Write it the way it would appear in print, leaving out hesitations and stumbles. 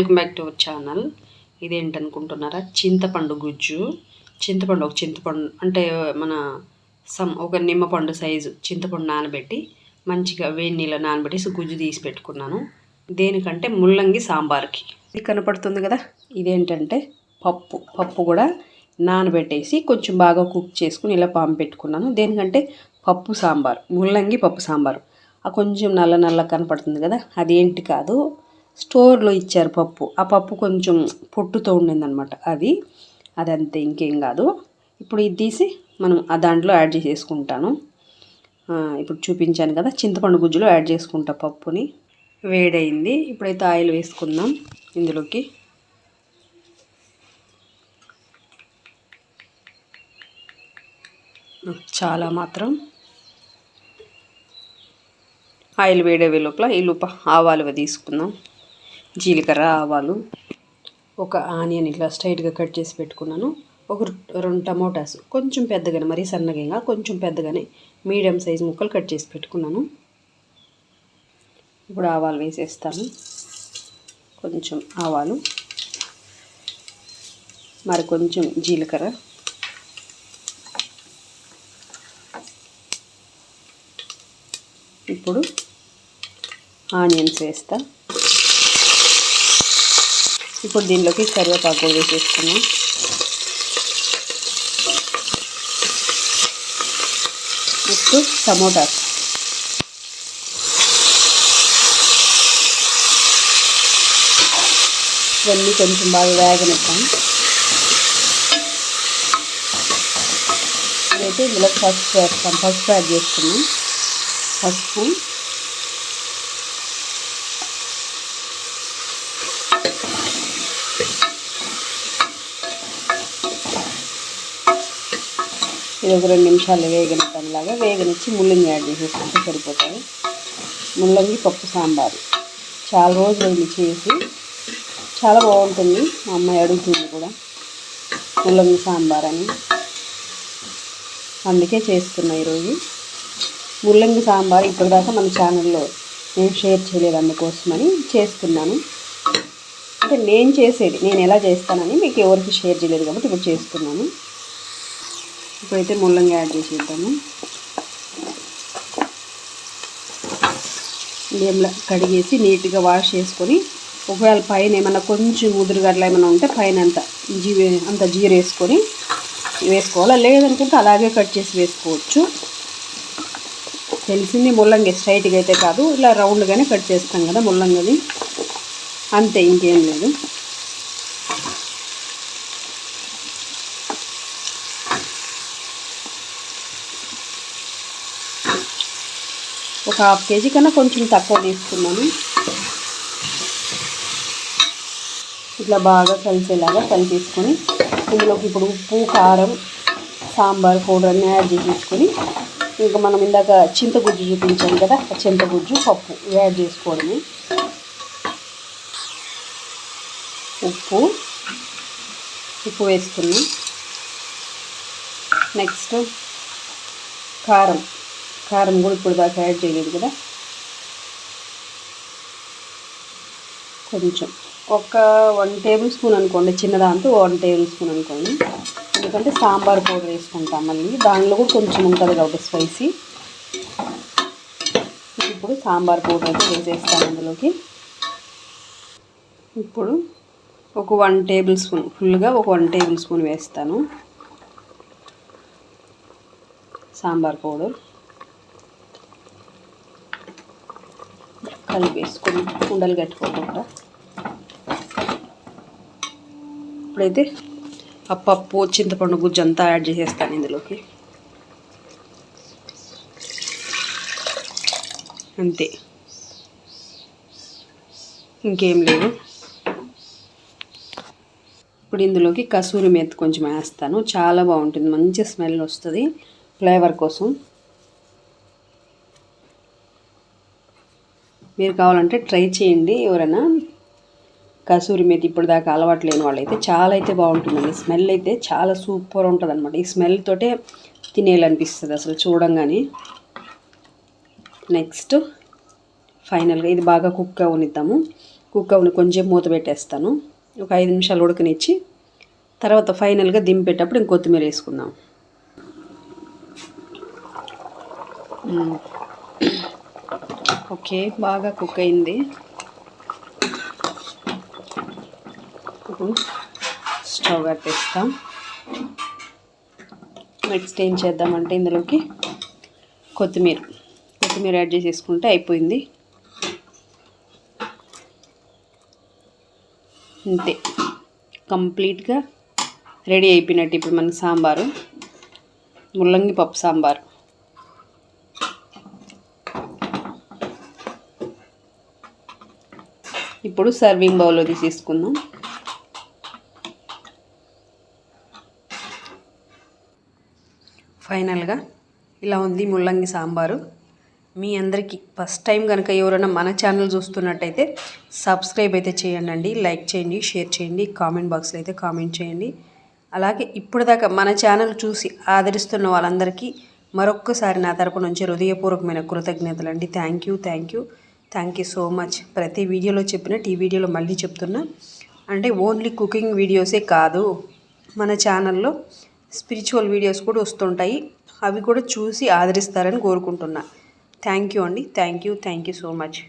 Welcome back to our channel. ఇదేంటనుకుంటున్నారా? చింతపండు గుజ్జు. చింతపండు అంటే మన ఒక నిమ్మపండు సైజు చింతపండు నానబెట్టి మంచిగా వేడి నీళ్ళ నానబెట్టేసి గుజ్జు తీసి పెట్టుకున్నాను. దేనికంటే ముల్లంగి సాంబార్కి. ఇది కనపడుతుంది కదా, ఇదేంటంటే పప్పు కూడా నానబెట్టేసి కొంచెం బాగా కుక్ చేసుకుని ఇలా పెట్టుకున్నాను. దేనికంటే పప్పు సాంబార్, ముల్లంగి పప్పు సాంబారు. ఆ కొంచెం నల్ల కనపడుతుంది కదా, అదేంటి కాదు, స్టోర్లో ఇచ్చారు పప్పు. ఆ పప్పు కొంచెం పొట్టుతో ఉండిందనమాట. అది అంతే, ఇంకేం కాదు. ఇప్పుడు ఇది తీసి మనం ఆ దాంట్లో యాడ్ చేసేసుకుంటాను. ఇప్పుడు చూపించాను కదా, చింతపండు గుజ్జులో యాడ్ చేసుకుంటా పప్పుని. వేడైంది. ఇప్పుడైతే ఆయిల్ వేసుకుందాం. ఇందులోకి చాలా మాత్రం ఆయిల్ వేడవే లోపల ఈ ఆవాలు తీసుకుందాం. జీలకర్ర, ఆవాలు, ఒక ఆనియన్ ఇట్లా స్ట్రైట్గా కట్ చేసి పెట్టుకున్నాను. ఒక 2 టమోటాస్ కొంచెం పెద్దగానే, మరీ సన్నగా కొంచెం పెద్దగానే మీడియం సైజ్ ముక్కలు కట్ చేసి పెట్టుకున్నాను. ఇప్పుడు ఆవాలు వేసేస్తాను. కొంచెం ఆవాలు, మరి కొంచెం జీలకర్ర, ఇప్పుడు ఆనియన్స్ వేస్తా. ఇప్పుడు దీనిలోకి కరివేపాకు వేసేసుకున్నాం. నెక్స్ట్ టమోటాస్, ఇవన్నీ కొంచెం బాగా వేగనిద్దాం. ఇదైతే ఇందులో పసుపు వేస్తాం. పసుపు యాడ్ చేసుకున్నాం. పసుపు, ఇది ఒక 2 నిమిషాలు వేగనిద్దాంలాగా వేగనిచ్చి ముల్లంగి యాడ్ చేసేసుకుంటే సరిపోతుంది. ముల్లంగి పప్పు సాంబారు చాలా రోజులు చేసి, చాలా బాగుంటుంది. మా అమ్మాయి అడుగుతుంది కూడా ముల్లంగి సాంబార్ అని, అందుకే చేస్తున్నా ఈరోజు. ముల్లంగి సాంబార్ ఇప్పటిదాకా మన ఛానల్లో నేను షేర్ చేయలేదు, అందుకోసమని చేస్తున్నాను. అంటే నేను ఎలా చేస్తానని మీకు ఎవరికి షేర్ చేయలేదు కాబట్టి ఇప్పుడు చేస్తున్నాను. ఇప్పుడైతే ముల్లంగి యాడ్ చేసేద్దాము. బియ్యంలో కడిగేసి నీట్గా వాష్ చేసుకొని, ఒకవేళ పైన ఏమన్నా కొంచెం ముదురుగడ్డలు ఏమైనా ఉంటే పైన అంత జీర వేసుకోవాలి. లేదనుకుంటే అలాగే కట్ చేసి వేసుకోవచ్చు. తెలిసింది ముల్లంగి స్ట్రైట్గా అయితే కాదు, ఇలా రౌండ్గానే కట్ చేస్తాం కదా ముల్లంగిది, అంతే, ఇంకేం లేదు. ఒక 1/2 కేజీ కన్నా కొంచెం తక్కువ తీసుకున్నాను. ఇట్లా బాగా కలిసేలాగా కలిపేసుకొని ఇందులోకి ఇప్పుడు ఉప్పు, కారం, సాంబార్ పౌడర్ అన్నీ యాడ్ చేసేసుకొని, ఇంకా మనం ఇందాక చింతగుజ్జు చూపించాం కదా, చింతగుజ్జు పప్పు యాడ్ చేసుకోవడమే. ఉప్పు వేసుకున్నాం. నెక్స్ట్ కారం కూడా ఇప్పుడు దాకా యాడ్ చేయలేదు కదా, కొంచెం ఒక 1 టేబుల్ స్పూన్ అనుకోండి, చిన్నదాంతో 1 టేబుల్ స్పూన్ అనుకోండి. ఎందుకంటే సాంబార్ పౌడర్ వేసుకుంటాం మళ్ళీ, దానిలో కూడా కొంచెం ఉంటుంది కాబట్టి స్పైసీ. ఇప్పుడు సాంబార్ పౌడర్ అయితే వేసేస్తాను అందులోకి. ఇప్పుడు ఒక 1 టేబుల్ స్పూన్, ఫుల్గా ఒక 1 టేబుల్ స్పూన్ వేస్తాను సాంబార్ పౌడర్. కలిపేసుకొని ఉండలు కట్టుకోకుండా ఇప్పుడైతే ఆ పప్పు, చింతపండు గుజ్జు అంతా యాడ్ చేసేస్తాను ఇందులోకి. అంతే, ఇంకేం లేదు. ఇప్పుడు ఇందులోకి కసూరి మేతి కొంచెం వేస్తాను. చాలా బాగుంటుంది, మంచి స్మెల్ వస్తుంది ఫ్లేవర్ కోసం. మీరు కావాలంటే ట్రై చేయండి. ఎవరైనా కసూరి మేతి ఇప్పుడు దాకా అలవాటు లేని వాళ్ళైతే చాలా అయితే బాగుంటుందండి. స్మెల్ అయితే చాలా సూపర్ ఉంటుంది అనమాట. ఈ స్మెల్ తోటే తినేయాలనిపిస్తుంది అసలు చూడంగానే. నెక్స్ట్ ఫైనల్గా ఇది బాగా కుక్ అవనిద్దాము. కుక్కర్ని కొంచెం మూత పెట్టేస్తాను. ఒక 5 నిమిషాలు ఉడకనిచ్చి తర్వాత ఫైనల్గా దింపేటప్పుడు ఇంక కొత్తిమీర వేసుకుందాం. ఓకే, బాగా కుక్ అయింది. ఇప్పుడు స్టవ్ కట్టేస్తాం. నెక్స్ట్ ఏం చేద్దామంటే ఇందులోకి కొత్తిమీర యాడ్ చేసేసుకుంటే అయిపోయింది. అంతే, కంప్లీట్గా రెడీ అయిపోయినట్టు ఇప్పుడు మన సాంబారు, ముల్లంగి పప్పు సాంబారు. ఇప్పుడు సర్వింగ్ బౌల్లో తీసేసుకుందాం. ఫైనల్గా ఇలా ఉంది ముల్లంగి సాంబారు. మీ అందరికీ ఫస్ట్ టైం కనుక ఎవరైనా మన ఛానల్ చూస్తున్నట్టయితే సబ్స్క్రైబ్ అయితే చేయండి, లైక్ చేయండి, షేర్ చేయండి, కామెంట్ బాక్స్లో అయితే కామెంట్ చేయండి. అలాగే ఇప్పటిదాకా మన ఛానల్ చూసి ఆదరిస్తున్న వాళ్ళందరికీ మరొక్కసారి నా తరపు నుంచి హృదయపూర్వకమైన కృతజ్ఞతలు అండి. Thank you so much. ప్రతి వీడియోలో చెప్పినట్టు ఈ వీడియోలో మళ్ళీ చెప్తున్నా, అంటే ఓన్లీ కుకింగ్ వీడియోసే కాదు, మన ఛానల్లో స్పిరిచువల్ వీడియోస్ కూడా వస్తుంటాయి. అవి కూడా చూసి ఆదరిస్తారని కోరుకుంటున్నా. థ్యాంక్ యూ అండి. Thank you so much.